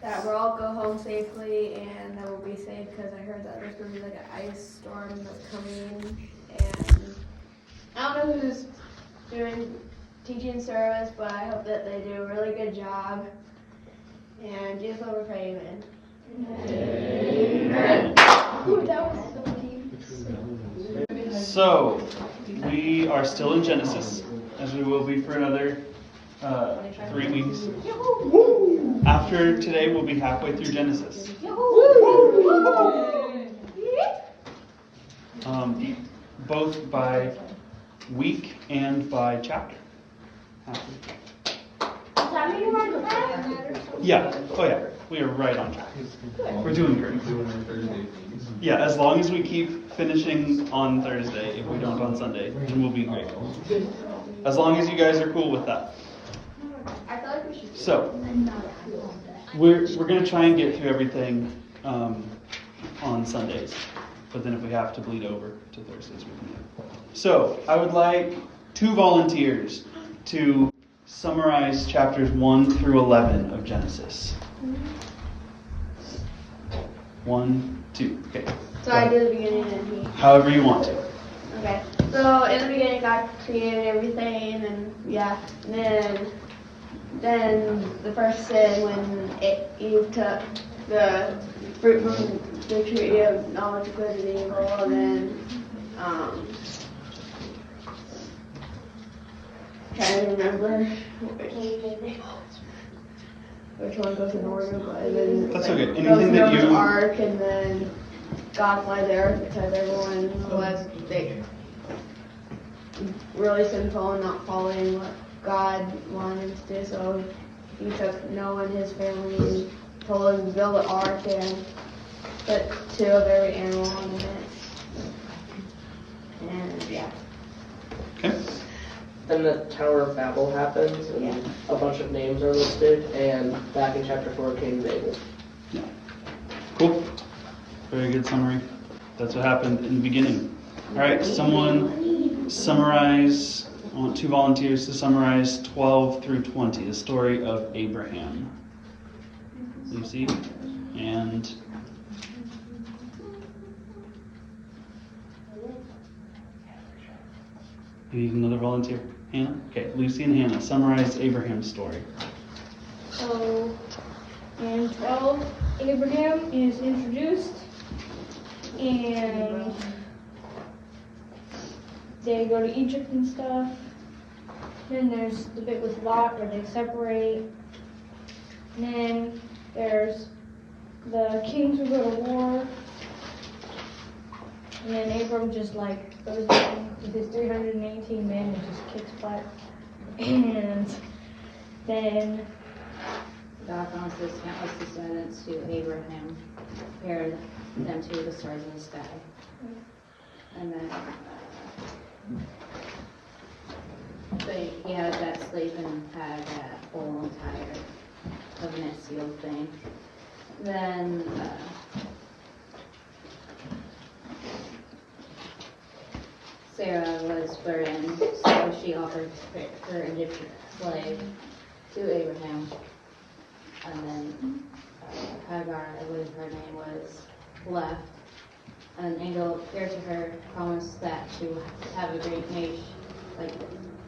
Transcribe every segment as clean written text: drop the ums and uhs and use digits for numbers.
that we'll all go home safely and that we'll be safe, because I heard that there's going to be like an ice storm that's coming, and I don't know who's doing teaching service, but I hope that they do a really good job. And Jesus will we pray, amen. Amen. Ooh, that was so deep. So, we are still in Genesis, as we will be for another 3 weeks. After today, we'll be halfway through Genesis. Both by week and by chapter. Yeah. Oh yeah. We are right on track. We're doing great. Yeah, as long as we keep finishing on Thursday, if we don't on Sunday, then we'll be great. As long as you guys are cool with that. So, we're going to try and get through everything on Sundays. But then if we have to bleed over to Thursdays, we can do it. So, I would like 2 volunteers to summarize chapters 1 through 11 of Genesis. 1, 2. Okay. So I do the beginning and he. However you want to. Okay. So in the beginning, God created everything, and yeah, and then the first sin when Eve took the fruit from the tree of knowledge of good and evil, and then trying to remember which one goes in order, but then That's okay. goes Anything that Noah's you Ark, and then God fled the earth because everyone was really sinful and not following what God wanted to do. So he took Noah and his family and told him to build an ark and put 2 of every animal on it. And yeah. Okay. Then the Tower of Babel happens, and a bunch of names are listed, and back in chapter 4, King Babel. Yeah. Cool. Very good summary. That's what happened in the beginning. All right, someone summarize. I want 2 volunteers to summarize 12 through 20, the story of Abraham. Lucy and you need another volunteer. Hannah? Okay, Lucy and Hannah, summarize Abraham's story. So, in 12, Abraham is introduced, and they go to Egypt and stuff. Then there's the bit with Lot where they separate. And then there's the kings who go to war. And then Abram just like goes in with his 318 men and just kicks butt. And then God promises countless descendants to Abraham, compared them to the stars in the sky. And then so he had that slave and had that whole entire covenant seal thing. Then Sarah was barren, so she offered her Egyptian slave to Abraham. And then Hagar, I believe her name was, left. And an angel appeared to her, promised that she would have a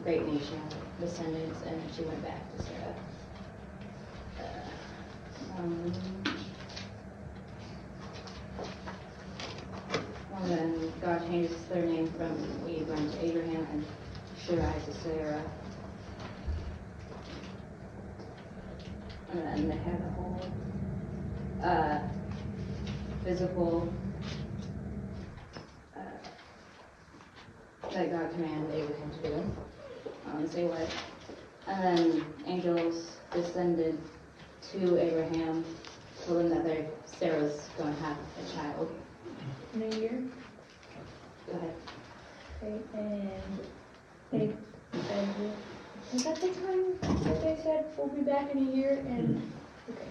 great nation, descendants, and she went back to Sarah. And then God changes their name from Abram to Abraham and Sarai to Sarah. And then they have a whole physical that God commanded Abraham to do. Say what? And then angels descended to Abraham, told him that Sarah's going to have a child. in a year. Go ahead. Okay, and they said, was that the time that they said we'll be back in a year? And okay,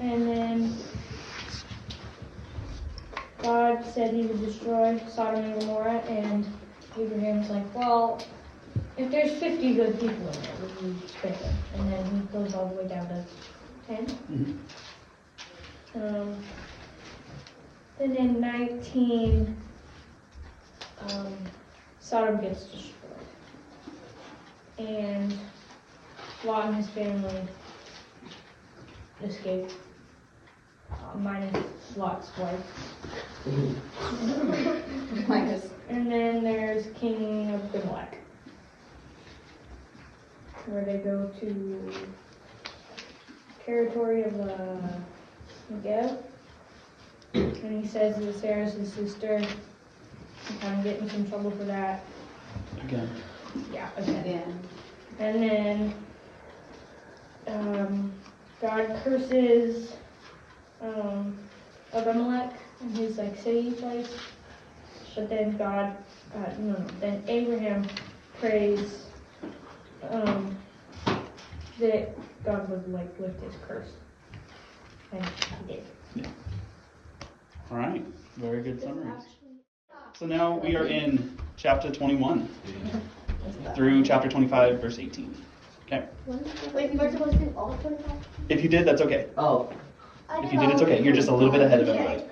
and then God said he would destroy Sodom and Gomorrah, and Abraham's like, well, if there's 50 good people in there, we can spare them. And then he goes all the way down to 10. Mm-hmm. Then in 19, Sodom gets destroyed. And Lot and his family escape, minus Lot's wife. And then there's King of Abimelech, where they go to territory of Negev. And he says that Sarah's his sister. I'm kind of getting in some trouble for that. Again. Yeah, okay. Yeah. And then God curses Abimelech and his city place. But then then Abraham prays that God would lift his curse. And he did. Yeah. All right. Very good summary. So now we are in chapter 21 through chapter 25, verse 18. Okay. Wait, you weren't supposed to do all 25? If you did, that's okay. Oh, If you did, it's okay. You're just a little bit ahead of everybody.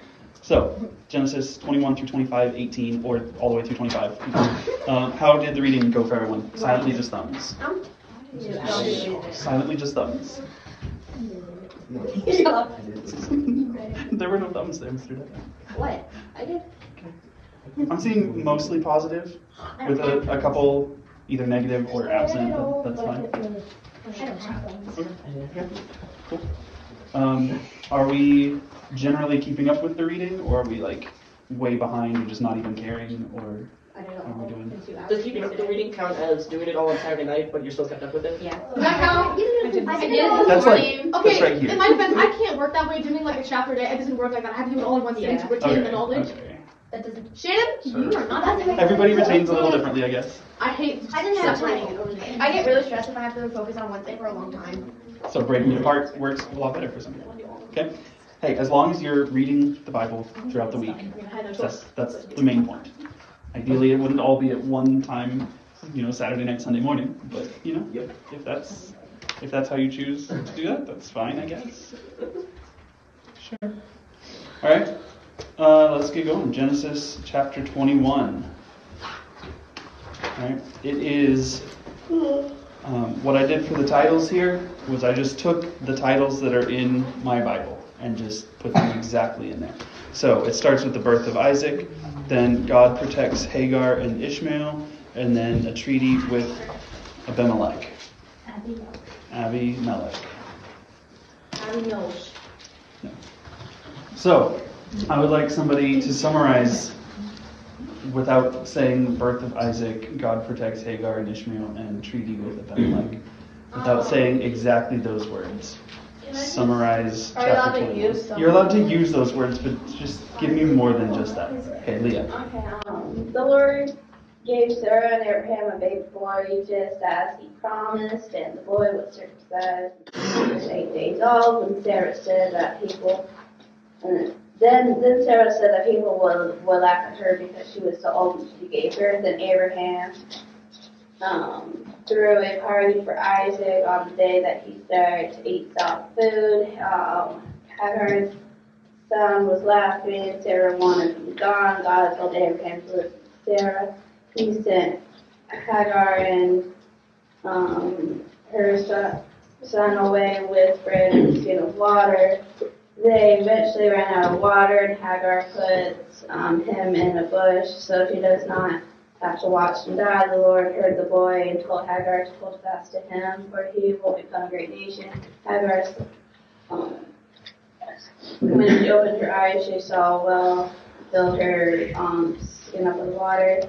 So, Genesis 21 through 25, 18, or all the way through 25. How did the reading go for everyone? Silently, just thumbs. Silently, just thumbs. There were no thumbs there, Mr. Depp. What? I did. I'm seeing mostly positive, with a couple either negative or absent. That's fine. Okay. Cool. Are we generally keeping up with the reading, or are we way behind and just not even caring, or I don't how are we doing? does keeping up with the reading count as doing it all on Saturday night, but you're still kept up with it? Yeah. Does that count? I did That's it that's Okay, right here. in my defense, I can't work that way. Doing like a chapter a day, it doesn't work like that. I have to do it all in one sitting to Yeah. retain the Okay. knowledge. Okay. That doesn't. Shannon, you are not that way. Everybody retains a little differently, I guess. I hate I didn't have separating time. it over there. I get really stressed if I have to focus on one thing for a long time. So breaking it apart works a lot better for some people. Okay? Hey, as long as you're reading the Bible throughout the week, I had no choice. that's the main point. Ideally, it wouldn't all be at one time, Saturday night, Sunday morning. But Yep. if that's how you choose to do that, that's fine, I guess. Sure. All right. Let's get going. Genesis chapter 21. All right. It is. What I did for the titles here was I just took the titles that are in my Bible and just put them exactly in there. So it starts with the birth of Isaac, then God protects Hagar and Ishmael, and then a treaty with Abimelech. Abimelech. knows. So I would like somebody to summarize without saying birth of Isaac, God protects Hagar and Ishmael, and treaty with Abimelech. Without saying exactly those words. Summarize Are we allowed chapter to 21. use some? You're allowed to use those words, but just give me more than just that. Okay, Leah. Okay, the Lord gave Sarah and Abraham a baby boy just as he promised, and the boy was circumcised. He was 8 days old when Sarah said that people, then Sarah said that people will laugh at her because she was so old when she gave birth. Then Abraham threw a party for Isaac on the day that he started to eat soft food. Hagar's son was laughing. Sarah wanted to be gone. God told Abraham to listen to Sarah. He sent Hagar and her son away with bread and a skin of water. They eventually ran out of water, and Hagar puts him in a bush so she does not have to watch him die. The Lord heard the boy and told Hagar to hold fast to him, for he will become a great nation. Hagar's when she opened her eyes, she saw a well fill her skin up with water.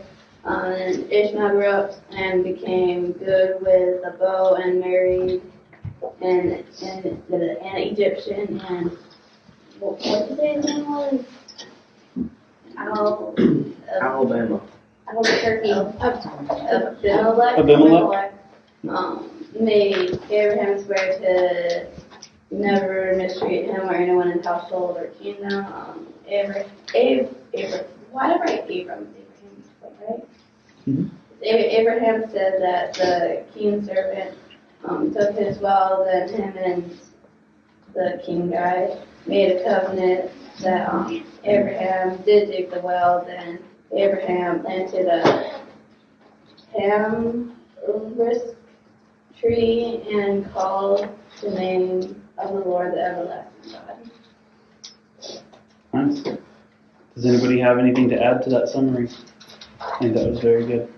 And Ishmael grew up and became good with a bow and married an Egyptian. And what did you say his name was? Alabama. Abimelech made Abraham swear to never mistreat him or anyone in his household or kingdom. Why did I write Abram? Right? Mhm. Abraham said that the king's servant took his well, then him and the king died, made a covenant that Abraham did dig the well. Then Abraham planted a tamarisk tree and called the name of the Lord the everlasting God. Nice. Does anybody have anything to add to that summary? I think that was very good.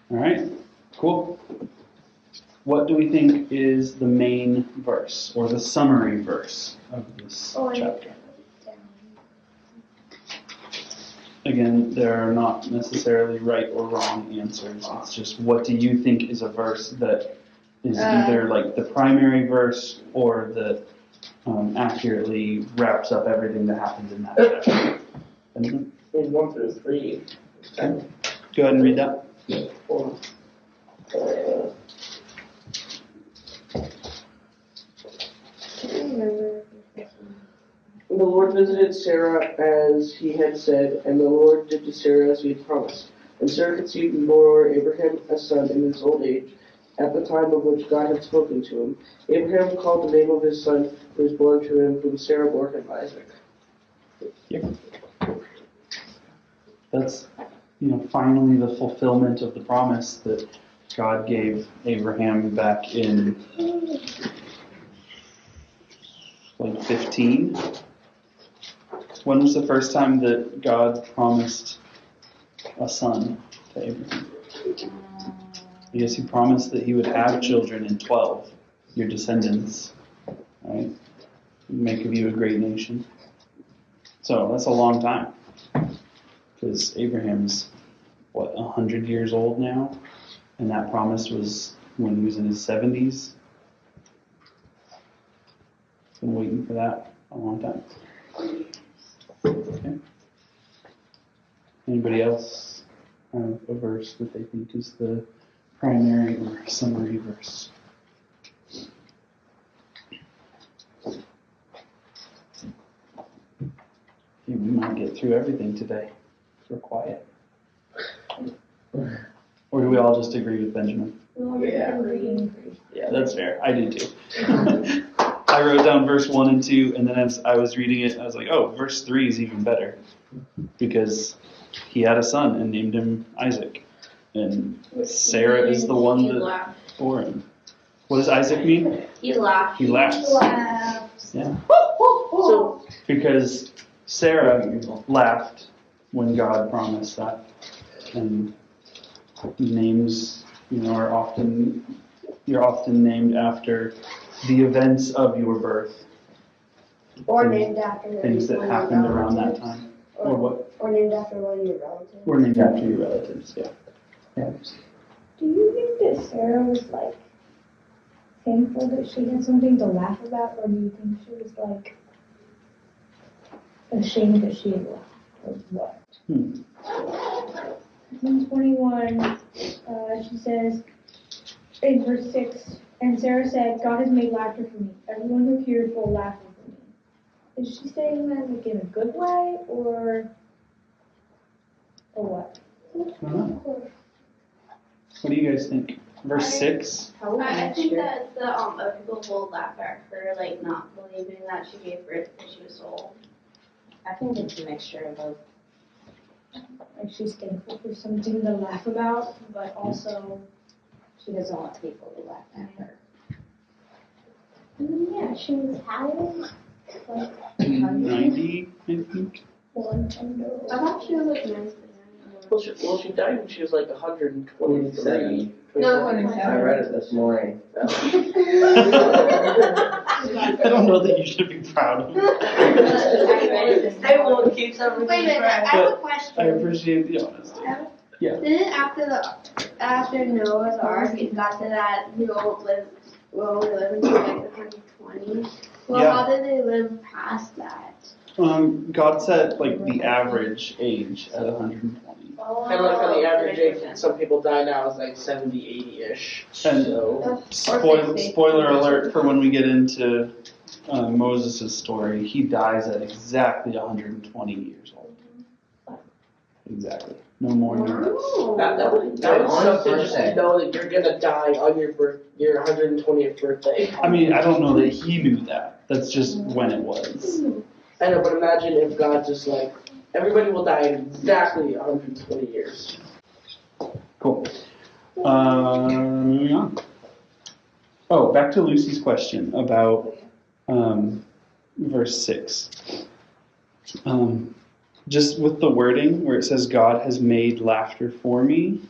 All right, cool. What do we think is the main verse or the summary verse of this chapter? Again, there are not necessarily right or wrong answers. It's just what do you think is a verse that is either like the primary verse or that accurately wraps up everything that happens in that chapter. Benjamin? 1 through 3. Okay. Go ahead and read that. The Lord visited Sarah as he had said, and the Lord did to Sarah as he had promised. And Sarah conceived and bore Abraham a son in his old age, at the time of which God had spoken to him. Abraham called the name of his son who was born to him, whom Sarah bore him Isaac. Yep. That's, finally the fulfillment of the promise that God gave Abraham back in 15. When was the first time that God promised a son to Abraham? I guess he promised that he would have children in 12, your descendants, right? Make of you a great nation. So that's a long time. Because Abraham's, 100 years old now? And that promise was when he was in his 70s. Been waiting for that a long time. Okay. Anybody else have a verse that they think is the primary or summary verse? Okay, we might get through everything today if we're quiet. Or do we all just agree with Benjamin? Yeah, that's fair. I do too. I wrote down verse 1 and 2, and then as I was reading it, I was like, oh, verse 3 is even better. Because he had a son and named him Isaac. And Sarah is the one that bore him. What does Isaac mean? He laughed. He laughs. Yeah. So, because Sarah laughed when God promised that. And names, are often, you're often named after the events of your birth. Or named after things that happened around that time. Or what? Or named after one of your relatives. Or named after your relatives, yeah. Do you think that Sarah was thankful that she had something to laugh about, or do you think she was ashamed that she had laughed, or what? In 21, she says, in verse 6, and Sarah said, God has made laughter for me. Everyone who hears will laugh over me. Is she saying that in a good way, or what? I don't know. What do you guys think? Verse 6? I think that the people will laugh at her, not believing that she gave birth when she was old. I think it's a mixture of both. She's thankful for something to laugh about, but also She doesn't want people to laugh at her. yeah, she was having 90, I think. I thought she was 90. Well, she died when she was 123. No, I read it this morning. I don't know that you should be proud of it. I will keep something. Wait a minute, I have a question. I appreciate the honesty. Yeah. Didn't after Noah's Ark, it got to that we only live until 120. Well, Yeah. how did they live past that? God set the average age at 120. And on the average age, some people die now is 70, 80-ish. And So, spoiler alert for when we get into Moses' story, he dies at exactly 120 years old. Exactly. No more newness. That would suck to just know that you're gonna die on your 120th birthday. I mean, I don't know that he knew that. That's just when it was. I know, but imagine if God just like, everybody will die in exactly 120 years. Cool. Moving on. Oh, back to Lucy's question about verse 6. Just with the wording where it says God has made laughter for me,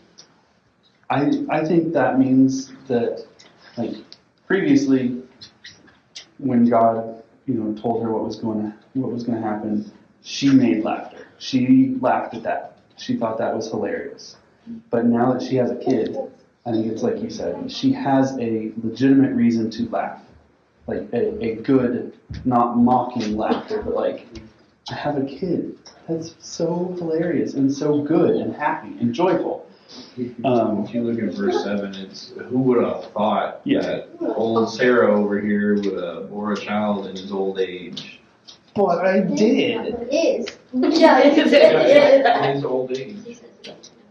I think that means that, like, previously when God, told her what was going to happen, she made laughter. She laughed at that. She thought that was hilarious. But now that she has a kid, I think it's like you said, she has a legitimate reason to laugh. Like a good, not mocking laughter, but like, I have a kid. That's so hilarious and so good and happy and joyful. If you look at verse 7, it's who would have thought Yeah. that old Sarah over here would have bore a child in his old age. But I did. It is. Yeah, it is. In his old age.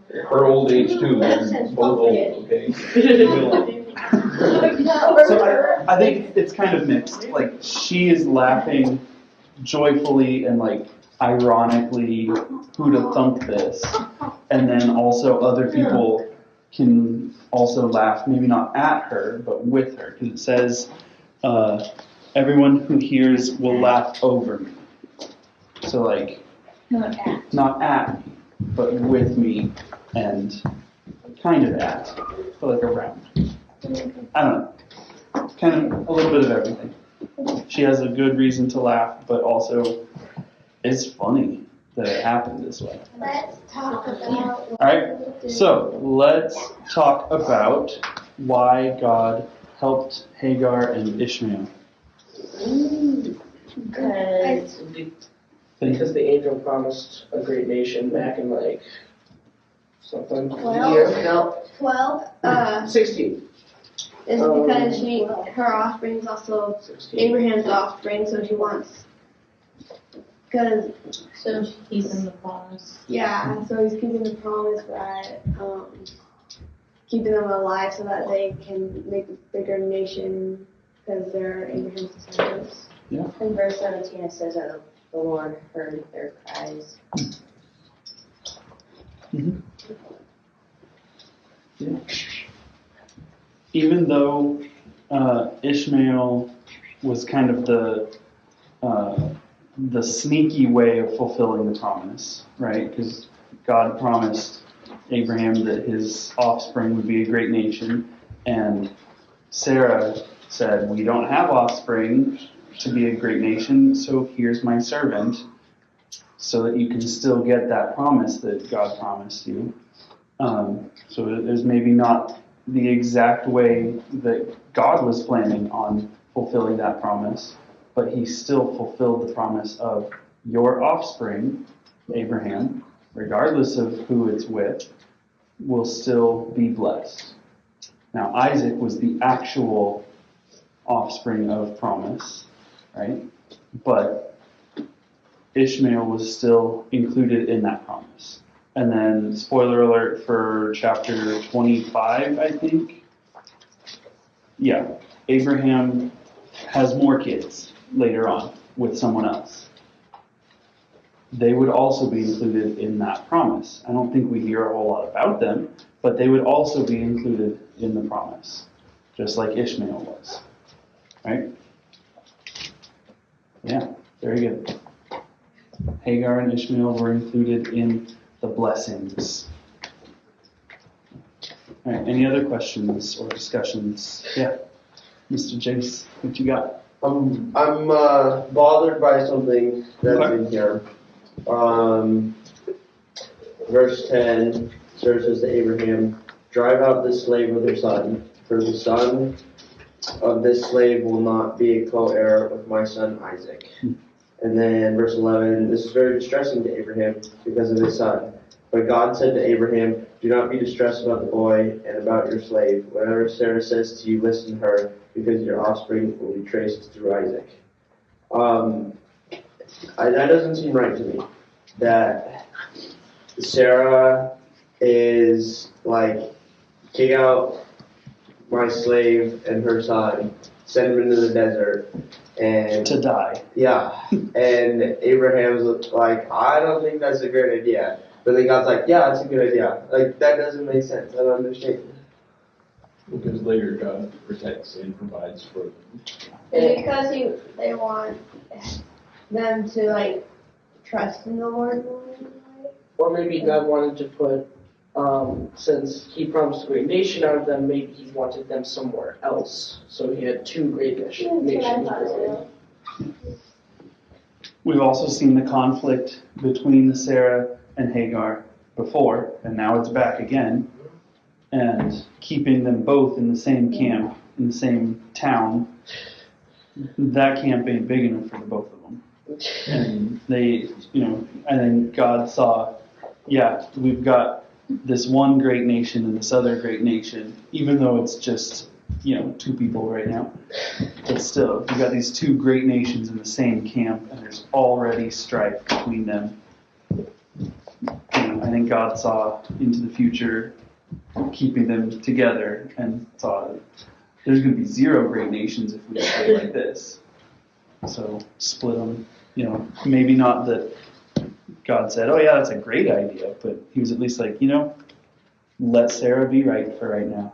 Her old age too. They're both old, okay? So I think it's kind of mixed. Like, she is laughing joyfully and like ironically, who'd have thunked this? And then also other people can also laugh, maybe not at her, but with her. Because it says, everyone who hears will laugh over me. So like, not at me, but with me and kind of at, but like around. I don't know. Kind of a little bit of everything. She has a good reason to laugh, but also it's funny that it happened this way. Let's talk about. All right, so let's talk about why God helped Hagar and Ishmael. Because the angel promised a great nation back in like something 16. It's because her offspring is also 16. Abraham's offspring, so she wants. Because So he's in the promise. so he's keeping the promise by keeping them alive so that they can make a bigger nation because they're Abraham's descendants. In verse 17 it says that the Lord heard their cries. Mm-hmm. Yeah. Even though Ishmael was kind of the sneaky way of fulfilling the promise, right? Because God promised Abraham that his offspring would be a great nation, and Sarah said, "We don't have offspring to be a great nation, so here's my servant, so that you can still get that promise that God promised you." So there's maybe not the exact way that God was planning on fulfilling that promise, but he still fulfilled the promise of your offspring, Abraham, regardless of who it's with, will still be blessed. Now, Isaac was the actual offspring of promise, right? But Ishmael was still included in that promise. And then, spoiler alert for chapter 25, I think. Yeah, Abraham has more kids later on with someone else. They would also be included in that promise. I don't think we hear a whole lot about them, but they would also be included in the promise, just like Ishmael was. Right? Yeah, very good. Hagar and Ishmael were included in the blessings. All right, any other questions or discussions? Yeah, Mr. Jace, what you got? I'm bothered by something that's Okay. in here. Verse 10, Sarah says to Abraham, "Drive out this slave with her son, for the son of this slave will not be a co-heir with my son Isaac." And then verse 11, this is very distressing to Abraham because of his son. But God said to Abraham, "Do not be distressed about the boy and about your slave. Whatever Sarah says to you, listen to her, because your offspring will be traced through Isaac." That doesn't seem right to me. That Sarah is like, kick out my slave and her son, send him into the desert, and To die. yeah. And Abraham's like, I don't think that's a great idea. But then God's like, yeah, it's a good idea. Like, that doesn't make sense. I don't understand. Because later God protects and provides for them. And because they want them to like trust in the Lord more. Or maybe God wanted to put, since he promised a great nation out of them, maybe he wanted them somewhere else. So he had two great nations. We've also seen the conflict between Sarah and Hagar before, and now it's back again. And keeping them both in the same camp, in the same town, that camp ain't big enough for the both of them. And they, and then God saw, yeah, we've got this one great nation and this other great nation, even though it's just, two people right now. But still, you've got these two great nations in the same camp, and there's already strife between them. I think God saw into the future, keeping them together, and saw that there's going to be 0 great nations if we stay like this. So split them. Maybe not that God said, oh yeah, that's a great idea, but he was at least like, let Sarah be right for right now.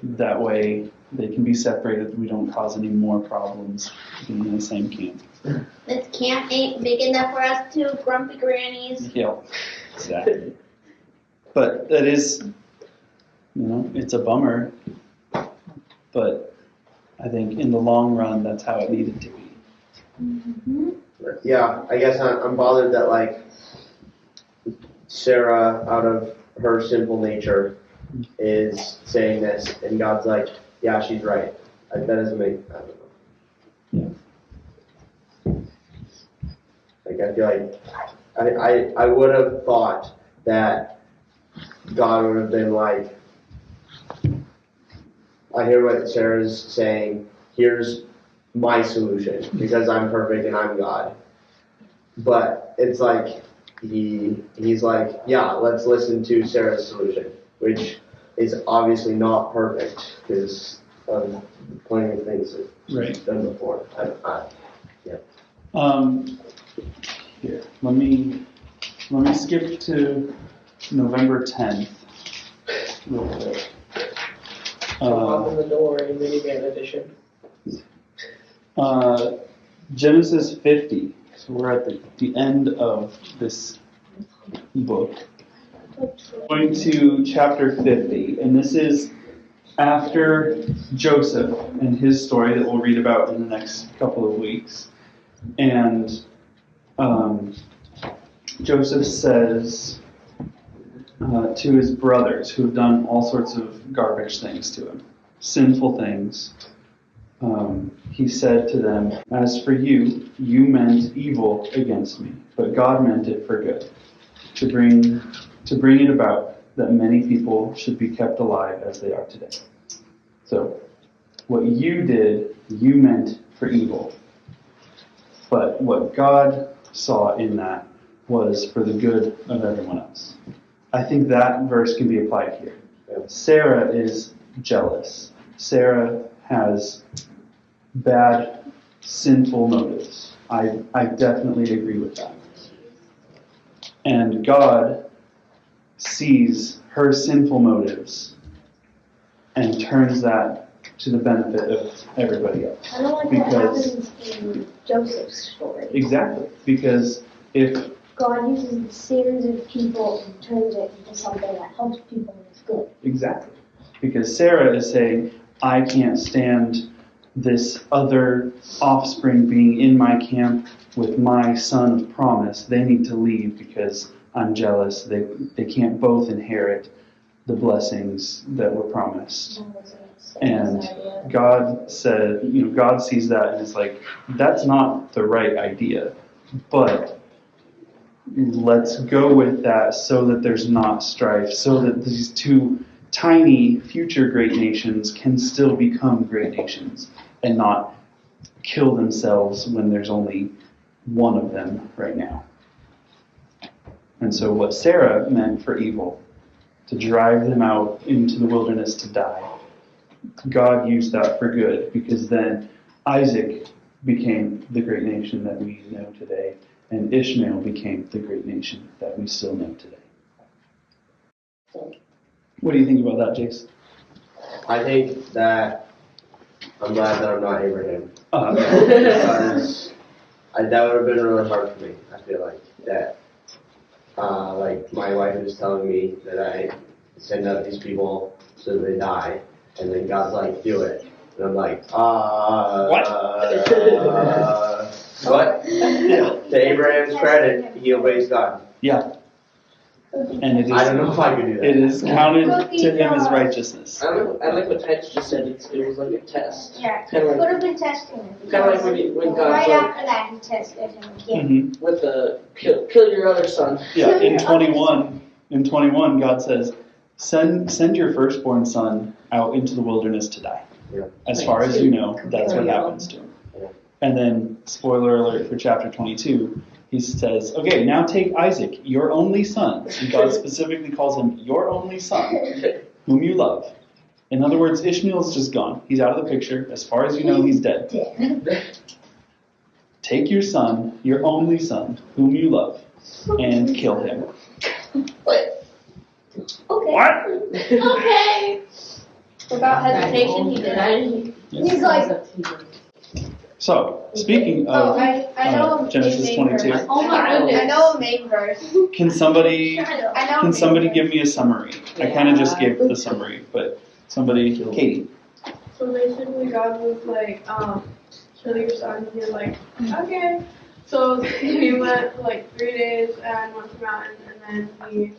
That way they can be separated. We don't cause any more problems being in the same camp. This camp ain't big enough for us two grumpy grannies. Yeah, exactly. But that is, it's a bummer. But I think in the long run, that's how it needed to be. Mm-hmm. Yeah, I guess I'm bothered that, like, Sarah, out of her simple nature, is saying this, and God's like, yeah, she's right. That doesn't make, I don't know. Like, I feel like, I would have thought that God would have been like, I hear what Sarah's saying, here's my solution, because I'm perfect and I'm God. But it's like, he's like, yeah, let's listen to Sarah's solution, which is obviously not perfect, because of plenty of things that she's done before. Here, let me skip to November 10th real quick. Hop in the door in minivan edition. Genesis 50. So we're at the end of this book. Going to chapter 50, and this is after Joseph and his story that we'll read about in the next couple of weeks. And Joseph says to his brothers, who have done all sorts of garbage things to him, sinful things, he said to them, as for you, you meant evil against me, but God meant it for good, to bring it about that many people should be kept alive as they are today. So, what you did, you meant for evil. But what God saw in that was for the good of everyone else. I think that verse can be applied here. Sarah is jealous. Sarah has bad, sinful motives. I definitely agree with that. And God sees her sinful motives and turns that to the benefit of everybody else. I don't like what happens in Joseph's story. Exactly. Because if God uses the sins of people and turns it into something that helps people and is good. Exactly. Because Sarah is saying, I can't stand this other offspring being in my camp with my son of promise. They need to leave because I'm jealous. They can't both inherit the blessings that were promised. And God said, God sees that and is like, that's not the right idea. But let's go with that so that there's not strife, so that these two tiny future great nations can still become great nations and not kill themselves when there's only one of them right now. And so what Sarah meant for evil, to drive them out into the wilderness to die, God used that for good, because then Isaac became the great nation that we know today, and Ishmael became the great nation that we still know today. What do you think about that, Jace? I think that I'm glad that I'm not Abraham. Okay. Because that would have been really hard for me. I feel like that. Like my wife was telling me that I send out these people so that they die, and then God's like, do it. And I'm like, What? What? Yeah. To Abraham's credit, he obeys God. Yeah. And it is, I don't know if I could do that. it is counted to him as righteousness. I like what Titus just said. It was like a test. Yeah, Kind of could like, have been testing him. when God Right said, after that, he tested him again. Mm-hmm. with the kill your other son. Yeah, in 21, God says, send your firstborn son out into the wilderness to die. Yeah. As far as you know, that's what happens to him. Yeah. And then, spoiler alert for chapter 22, he says, okay, now take Isaac, your only son. And God specifically calls him your only son, whom you love. In other words, Ishmael's just gone. He's out of the picture. As far as you know, he's dead. Take your son, your only son, whom you love, and kill him. Okay. What? Okay. Without hesitation, he did. He's like, So, speaking Oh, of I know a Genesis main 22, verse. Oh my goodness. I know a main verse. can somebody I know. give me a summary? I kind of just gave the summary, but somebody, Katie. So basically, God was like, kill your son. He was like, okay. So he went for like 3 days and went to the mountain, and then he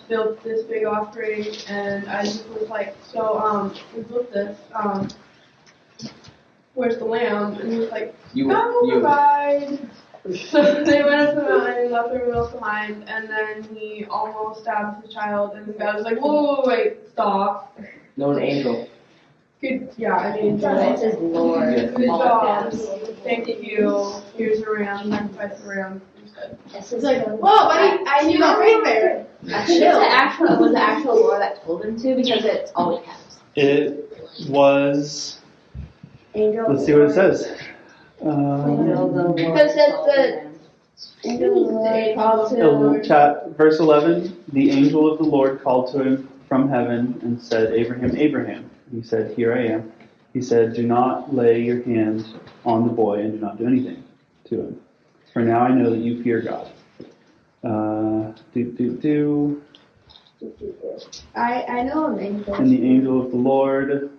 built this big offering. And Isaac was like, so we built this. Where's the lamb? And he was like, God will provide. So they went up to the mountain and left their will behind, and then he almost stabbed the child, and God was like, whoa, wait, stop. No, an angel. Good, yeah, I mean, It says Lord. good job. Thank you. Here's a ram, sacrifice a ram. it's like, whoa, buddy, I knew that right there. I think it was the actual Lord that told him to, because it's all he has. It was, Angel. let's see what it says. Because it says Verse 11, the angel of the Lord called to him from heaven and said, Abraham, Abraham. He said, here I am. He said, do not lay your hand on the boy and do not do anything to him. For now I know that you fear God. I know a main verse. And the angel of the Lord,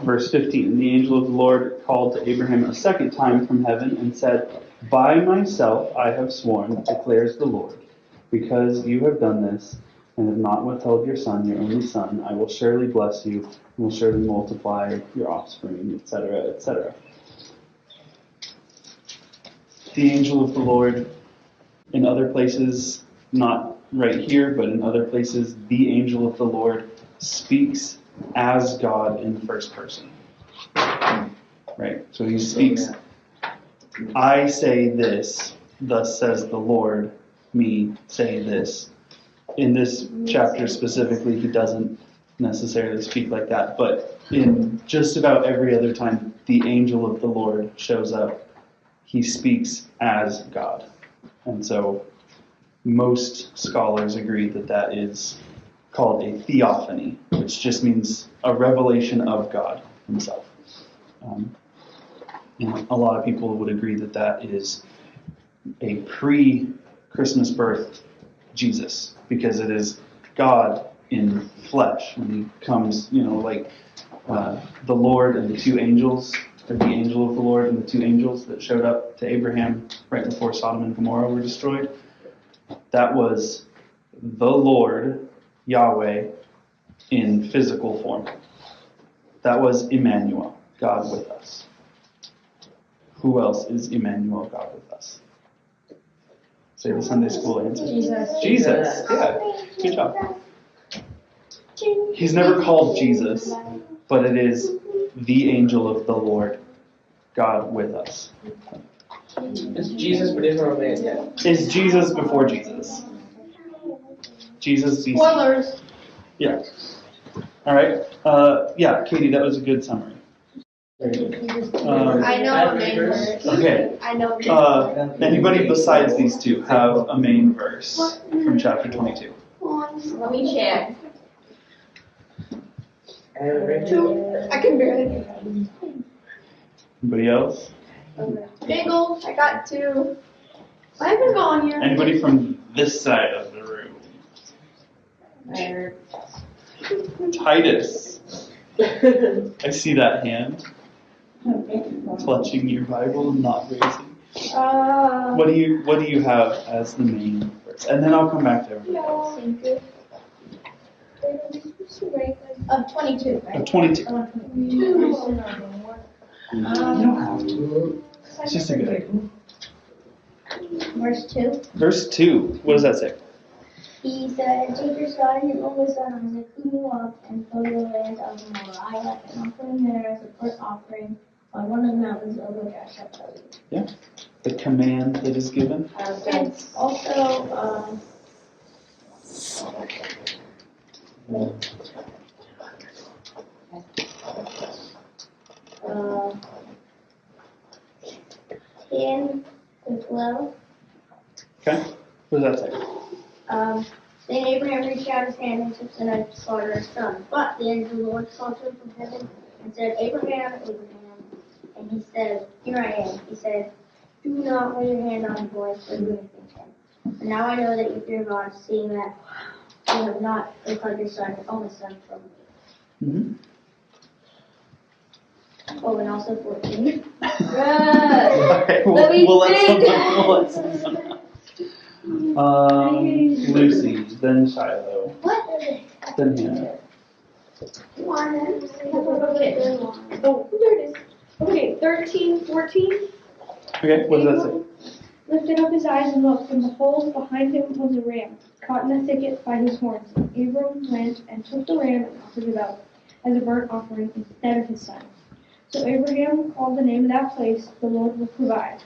verse 15, the angel of the Lord called to Abraham a second time from heaven and said, by myself I have sworn, declares the Lord, because you have done this and have not withheld your son, your only son, I will surely bless you and will surely multiply your offspring, etc., etc. The angel of the Lord, in other places, not right here, but in other places, the angel of the Lord speaks as God in the first person. Right? So he speaks, I say this, thus says the Lord, me say this. In this chapter specifically, he doesn't necessarily speak like that, but in just about every other time the angel of the Lord shows up, he speaks as God. And so most scholars agree that that is called a theophany, which just means a revelation of God himself. And a lot of people would agree that that is a pre-Christmas birth Jesus, because it is God in flesh. When he comes, like the Lord and the two angels, or the angel of the Lord and the two angels that showed up to Abraham right before Sodom and Gomorrah were destroyed. That was the Lord, Yahweh, in physical form. That was Emmanuel, God with us. Who else is Emmanuel, God with us? Say the Sunday school answer. Jesus. Yeah. Good job. He's never called Jesus, but it is the angel of the Lord, God with us. It's Jesus, but he's not a man yet. Is Jesus before Jesus? Jesus BC. Spoilers. Yeah. All right. Yeah, Katie, that was a good summary. I know a main verse. Okay. I know. Anybody besides these two have a main verse from chapter 22? Let me check. Two. I can barely. Anybody else? Bagel. I got 2. I haven't gone here. Anybody from this side of the room? Titus. I see that hand. Clutching your Bible and not raising. What do you have as the main verse? And then I'll come back to everybody. Of 22, right? Of 22. You don't have to. It's just a good idea. Verse 2. Verse 2. What does that say? He said, take your son and your only son Isaac, whom you love, and go to the land of Moriah, and offer him there as a burnt offering on one of the mountains of which I shall tell you. Yeah. The command that is given. And also, in as well. Okay. What does that say? Then Abraham reached out his hand and took the knife to slaughter his son. But the angel of the Lord called to him from heaven and said, Abraham, Abraham. And he said, Here I am. He said, do not lay your hand on the boy or do anything to him. And now I know that you fear God, seeing that you have not withheld your son, your only son, from me. Mm-hmm. Oh, and also 14. Okay, we'll let someone Lucy, then Shiloh, What? then Hannah. Okay. Oh, there it is. Okay, 13, 14. Okay, what does that say? Lifted up his eyes and looked, and behold, behind him was a ram, caught in a thicket by his horns. Abram went and took the ram and offered it up as a burnt offering instead of his son. So Abraham called the name of that place, the Lord will provide.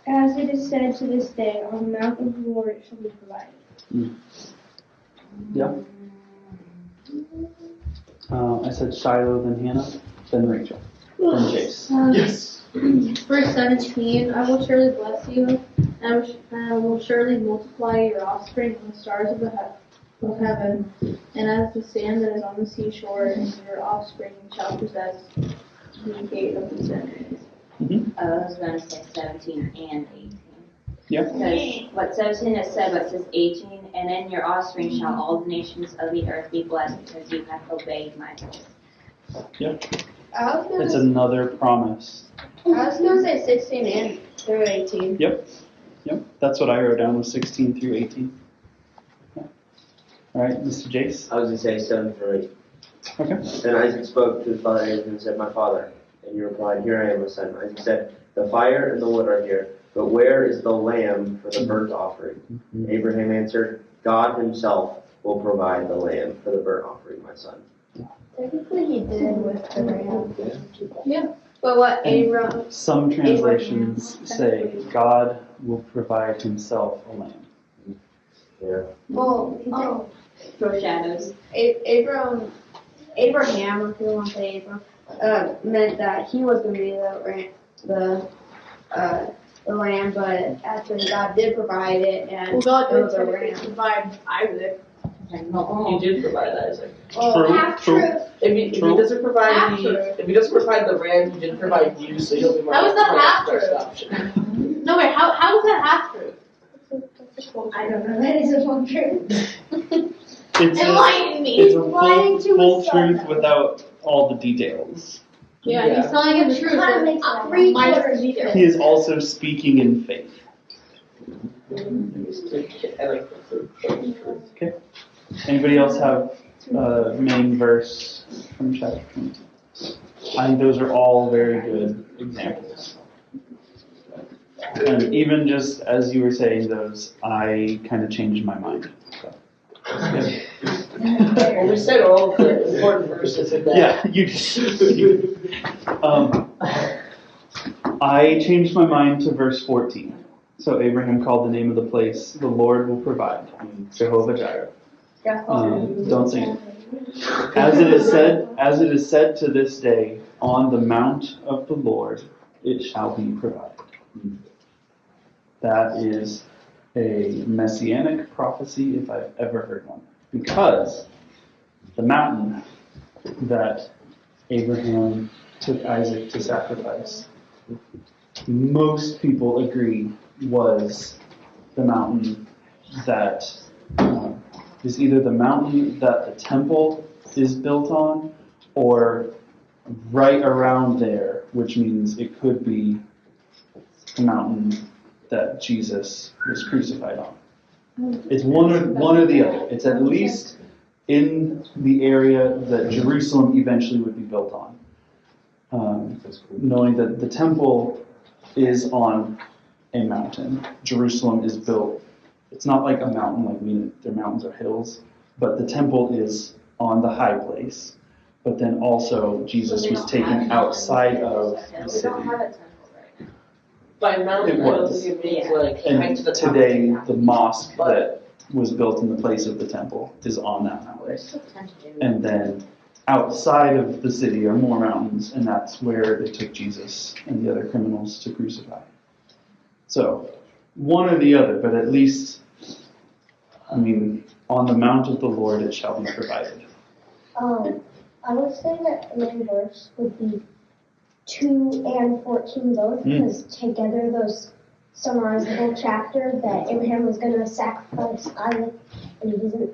As it is said to this day, on the mount of the Lord it shall be provided. Mm. Yeah. I said Shiloh, then Hannah, then Rachel, then Jace. Yes. Verse 17, I will surely bless you, and I will surely multiply your offspring as the stars of heaven, and as the sand that is on the seashore, and your offspring shall possess the gate of the enemies. Mm-hmm. I was going to say 17 and 18. Yeah. Because what 17 is said, but it says 18, and in your offspring shall all the nations of the earth be blessed because you have obeyed my voice. Yep. I was It's gonna, another promise. say 16 and through 18. Yep. That's what I wrote down was 16 through 18. Yeah. All right, Mr. Jace. I was going to say 7 through 8. Okay. Then Isaac spoke to his father Abraham and said, My father. And he replied, Here I am, my son. Isaac said, The fire and the wood are here, but where is the lamb for the burnt offering? Mm-hmm. Abraham answered, God himself will provide the lamb for the burnt offering, my son. Technically he did with the ram. Yeah. But what And Abram, some translations say God will provide himself a lamb. Yeah. well, Foreshadows. Abraham, or if you want to say Abram, meant that he was going to be the lamb, but actually God did provide it, and Well, God it did was a technically ram. provide Isaac. He did provide Isaac. True. If he doesn't provide the ram, he did provide you, so you'll be my How is that half first true? option. No, wait, how is that half true? I don't know, that is a full truth. It's Enlighten me. It's a Lying to full his son. truth without all the details. Yeah, he's telling him the truth. Kind of but makes sense. minus the details. He is also speaking in faith. I like that. Okay. Anybody else have main verse from chapter 22? I think those are all very good examples. And even just as you were saying those, I kind of changed my mind. So. Well, we said all the important verses in that. Yeah, you. I changed my mind to verse 14. So Abraham called the name of the place, "The Lord will provide," Jehovah Jireh. Don't sing it. As it is said to this day, on the mount of the Lord it shall be provided. That is a messianic prophecy if I've ever heard one. Because the mountain that Abraham took Isaac to sacrifice, most people agree was the mountain that is either the mountain that the temple is built on or right around there, which means it could be the mountain that Jesus was crucified on. It's one or the other. It's at least in the area that Jerusalem eventually would be built on. Knowing that the temple is on a mountain. Jerusalem is built. It's not like a mountain, like their mountains are hills, but the temple is on the high place. But then also Jesus was taken outside of the city. By mountain, It was. it means like And height to the top. today, the mosque that was built in the place of the temple is on that mountain. And then outside of the city are more mountains, and that's where they took Jesus and the other criminals to crucify. So, one or the other, but at least, on the mount of the Lord it shall be provided. I would say that the main verse would be 2 and 14 both, because together those summarize the whole chapter that Abraham was going to sacrifice Isaac, and he didn't.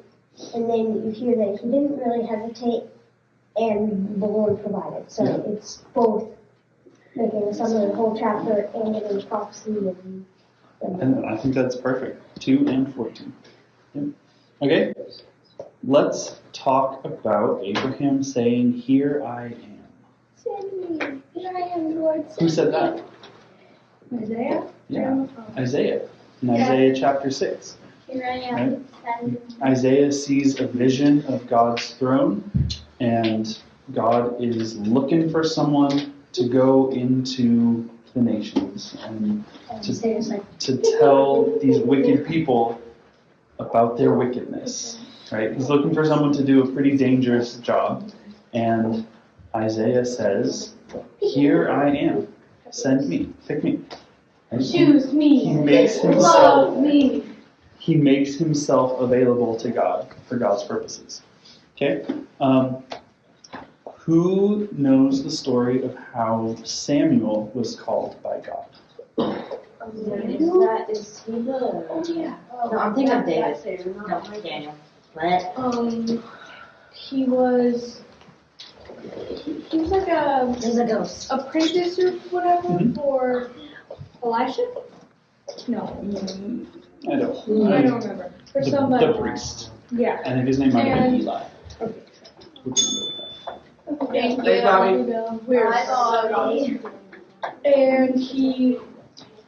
And then you hear that he didn't really hesitate, and the Lord provided. So it's both making a summary of the whole chapter and giving prophecy. And I think that's perfect. 2 and 14. Yep. Okay, let's talk about Abraham saying, "Here I am." Send me. Here I am, Lord. Who said that? Isaiah? Yeah, Isaiah. In Isaiah chapter 6. Here I am. Right. Send me. Isaiah sees a vision of God's throne, and God is looking for someone to go into the nations and to tell these wicked people about their wickedness. Right? He's looking for someone to do a pretty dangerous job, and Isaiah says, "Here I am. Send me. Pick me." Right? Choose me. He makes himself. Love me. He makes himself available to God for God's purposes. Okay? Who knows the story of how Samuel was called by God? Is he the... Oh, yeah. No, I'm thinking of David. No, Daniel. What? He was like There's a ghost. a apprentice or whatever Mhm. for Elisha? No, I don't. I don't remember. For somebody. The priest. Yeah. I think his name might have been And- Eli. Okay. Thanks, Bobby. Weird. Bye, Bobby.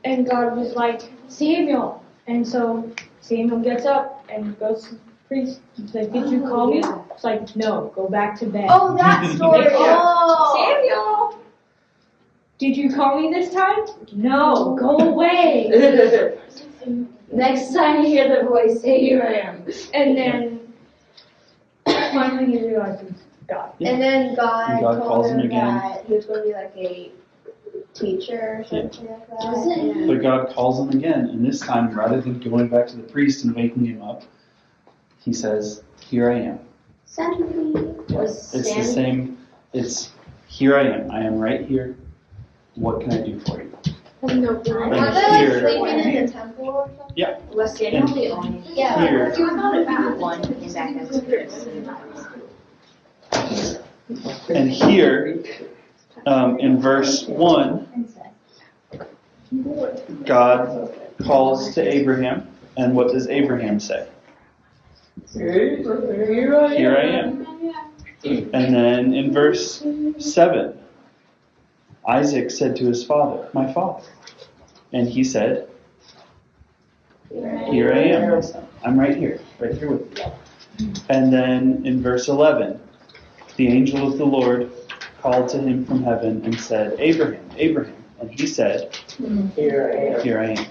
And God was like, Samuel. And so Samuel gets up and goes to the priest. He's like, "Did you call me?" It's like, "No, go back to bed." Oh, that story. Oh. Samuel! Did you call me this time? No, go away. Next time you hear the voice, say "Here I am." And then finally he realizes God. And then God, And God told calls him him again. that he was going to be like a teacher or something like that. Yeah. But God calls him again, and this time, rather than going back to the priest and waking him up, he says, "Here I am." Send me. It's the same. It's, "Here I am. I am right here. What can I do for you?" No. Right Was I like here. sleeping in the temple or something? Yeah. Was Daniel the only Yeah. Here. one who came back as a Christian? And here, in verse 1, God calls to Abraham, and what does Abraham say? Here I am. And then in verse 7, Isaac said to his father, "My father." And he said, "Here I am, my son. I'm right here with you." And then in verse 11, the angel of the Lord called to him from heaven and said, "Abraham, Abraham." And he said, Here I am. here I am.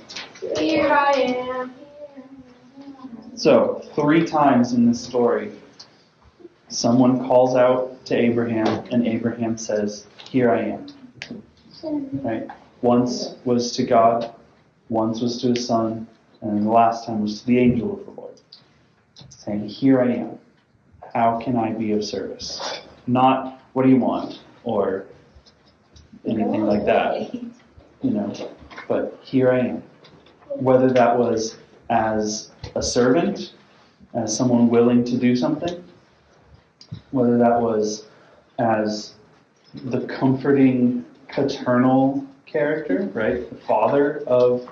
Here I am. So, 3 times in this story, someone calls out to Abraham, and Abraham says, here I am. Right? Once was to God, once was to his son, and the last time was to the angel of the Lord. Saying, here I am. How can I be of service? Not, what do you want? Or anything like that. But here I am. Whether that was as a servant, as someone willing to do something, whether that was as the comforting paternal character, right? The father of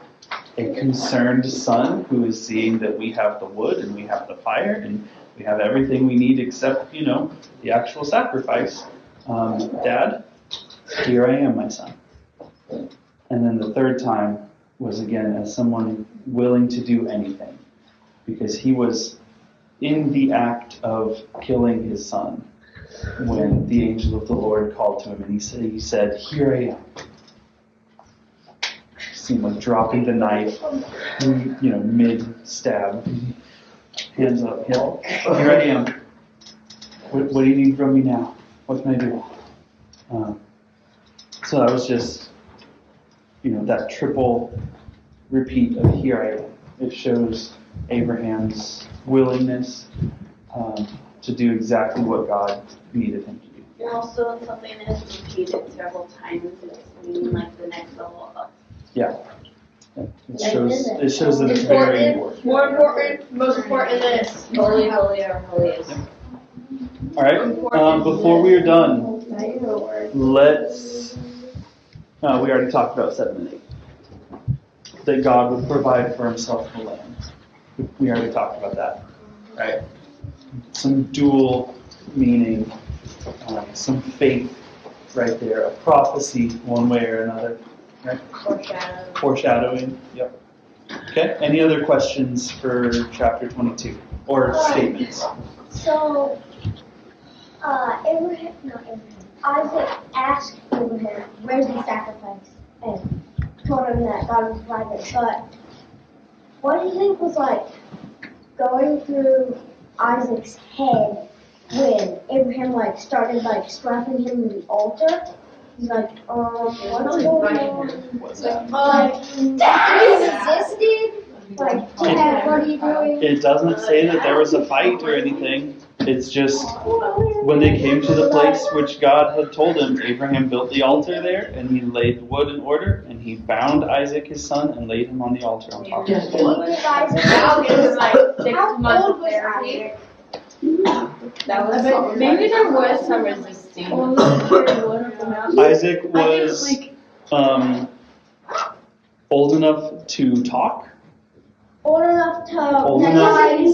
a concerned son who is seeing that we have the wood and we have the fire and we have everything we need except, the actual sacrifice. Dad, here I am, my son. And then the third time was again as someone willing to do anything, because he was in the act of killing his son when the angel of the Lord called to him, and he said, here I am. Seemed like dropping the knife, mid-stab. Hands up, here I am. What do you need from me now? What can I do? So that was just, that triple repeat of here I am. It shows Abraham's willingness to do exactly what God needed him to do. And also something that's repeated several times is meaning like the next level up. Yeah. It shows that it's very important. More important, most important is Holy, holy, or holiest. All right. Before we are done, let's. We already talked about 7 and 8. That God would provide for himself the land. We already talked about that. Right? Some dual meaning, some faith right there, a prophecy one way or another. Right? Foreshadowing. Yep. Okay. Any other questions for chapter 22 or statements? So, Isaac asked Abraham, where's the sacrifice? And told him that God would provide it. But what do you think was going through Isaac's head when Abraham started strapping him to the altar? He's like, what's going on? What's that? He resisted? What are you doing? It doesn't say that there was a fight or anything. It's just when they came to the place which God had told him, Abraham built the altar there, and he laid the wood in order, and he bound Isaac his son and laid him on the altar on top of it. I'll give him 6 months of therapy. That was maybe there was some resisting. Isaac was old enough to talk. Old enough to Where's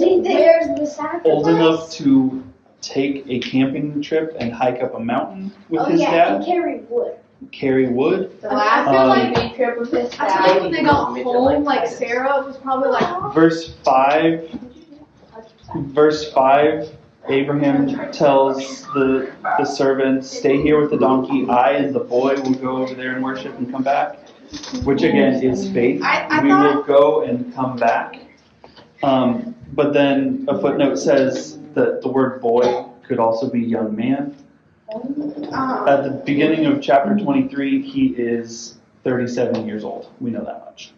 the sacrifice? Old enough to take a camping trip and hike up a mountain with his dad. And carry wood. Carry wood. The last big trip with his dad. I feel like when they got home, Sarah was probably Verse 5, Abraham tells the servant, stay here with the donkey. I and the boy will go over there and worship and come back. Which again is faith. We will go and come back. But then a footnote says that the word boy could also be young man. At the beginning of chapter 23, he is 37 years old. We know that much.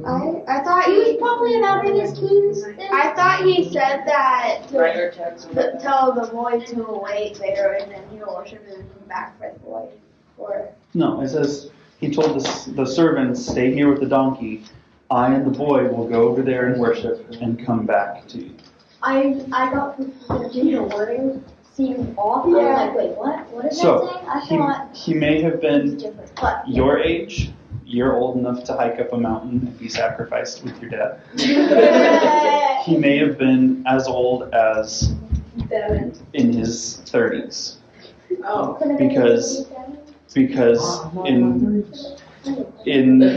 I thought he was probably about in his teens. I thought he said that to tell the boy to wait there and then he'll worship and then come back for the boy. Or No, it says he told the servants, stay here with the donkey. I and the boy will go over there and worship and come back to you. I got confused. The wording seemed off. I was like, wait, what is that saying? I thought he may have it been was different. But your age. You're old enough to hike up a mountain and be sacrificed with your dad. He may have been as old as in his 30s. Because in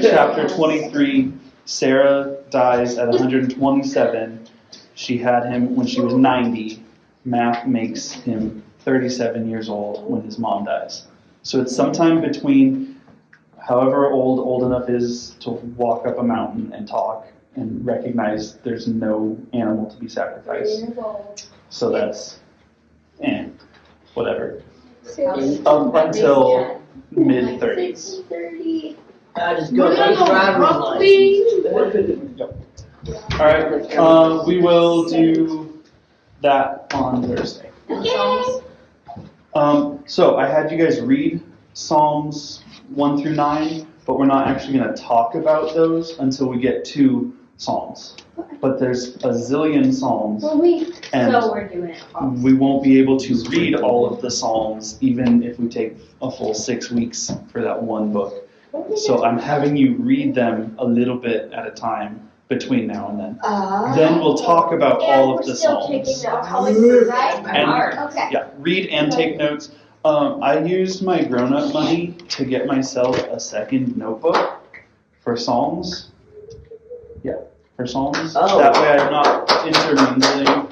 chapter 23, Sarah dies at 127. She had him when she was 90. Math makes him 37 years old when his mom dies. So it's sometime between however old enough is to walk up a mountain and talk and recognize there's no animal to be sacrificed. So that's, whatever. Up until mid-30s. 30. I just go to driver's license. All right, we will do that on Thursday. So I had you guys read Psalms 1 through 9, but we're not actually going to talk about those until we get to Psalms. But there's a zillion Psalms, and So we're doing it. we won't be able to read all of the Psalms even if we take a full 6 weeks for that one book. So I'm having you read them a little bit at a time between now and then. Then we'll talk about all of the Psalms. And, Okay. yeah, read and take notes. I used my grown-up money to get myself a second notebook for Psalms. Yeah, for Psalms. Oh. That way I'm not intermingling.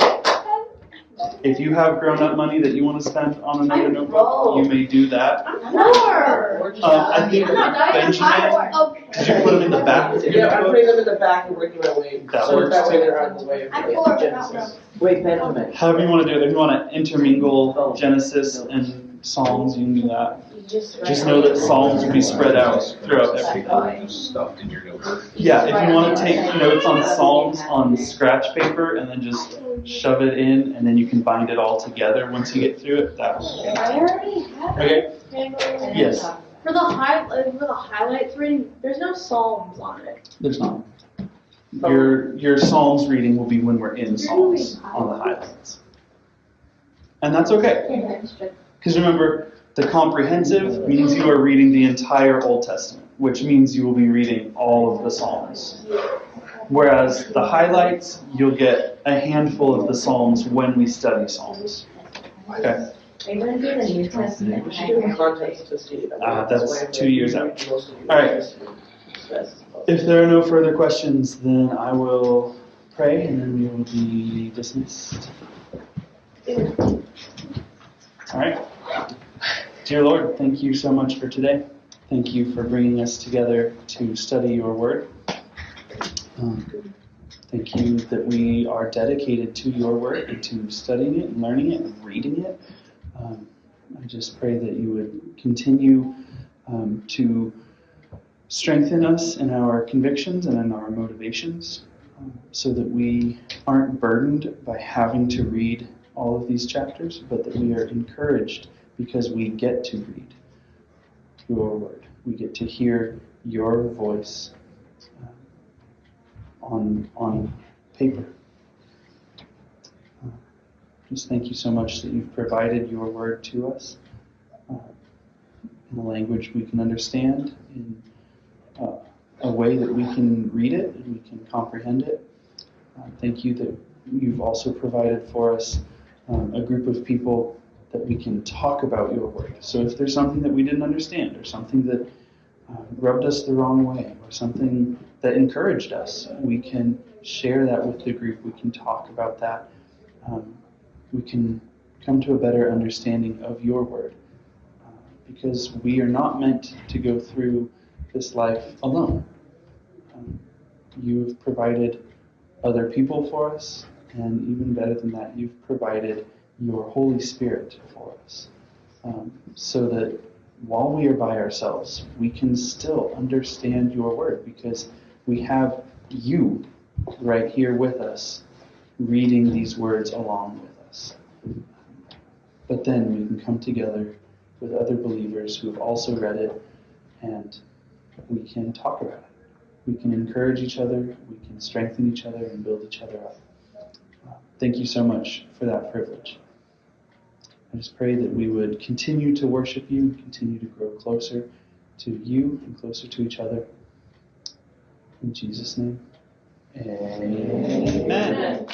If you have grown-up money that you want to spend on another notebook, you may do that. I think Benjamin, did you put them in the back of your Yeah, I'm notebook? putting them in the back and working my way. That so works that way too. they're out of the way of Genesis. Wait, Benjamin. However you want to do it. If you want to intermingle Genesis and Psalms, you can do that. Just know that Psalms will be spread out throughout everything. Stuffed in your notebook. Yeah, if you want to take notes on Psalms on scratch paper and then just shove it in, and then you can bind it all together once you get through it, that will be I already have okay. Yes, For the highlights reading, there's no Psalms on it. there's not. Your Psalms reading will be when we're in Psalms on the highlights. And that's okay. Because remember, the comprehensive means you are reading the entire Old Testament, which means you will be reading all of the Psalms. Whereas the highlights, you'll get a handful of the Psalms when we study Psalms. Okay? Are you going to do the New Testament? We should do a contest to see. That's 2 years out. All right. If there are no further questions, then I will pray and then we will be dismissed. All right. Dear Lord, thank you so much for today. Thank you for bringing us together to study your word. Thank you that we are dedicated to your word and to studying it and learning it and reading it. I just pray that you would continue to strengthen us in our convictions and in our motivations so that we aren't burdened by having to read all of these chapters, but that we are encouraged because we get to read your word. We get to hear your voice on paper. Just thank you so much that you've provided your word to us in a language we can understand, in a way that we can read it and we can comprehend it. Thank you that you've also provided for us a group of people that we can talk about your word. So if there's something that we didn't understand or something that rubbed us the wrong way or something that encouraged us, we can share that with the group. We can talk about that. We can come to a better understanding of your word because we are not meant to go through this life alone. You've provided other people for us, and even better than that, you've provided your Holy Spirit for us, so that while we are by ourselves, we can still understand your word because we have you right here with us, reading these words along with us. But then we can come together with other believers who have also read it, and we can talk about it. We can encourage each other, we can strengthen each other, and build each other up. Thank you so much for that privilege. I just pray that we would continue to worship you and continue to grow closer to you and closer to each other. In Jesus' name, amen.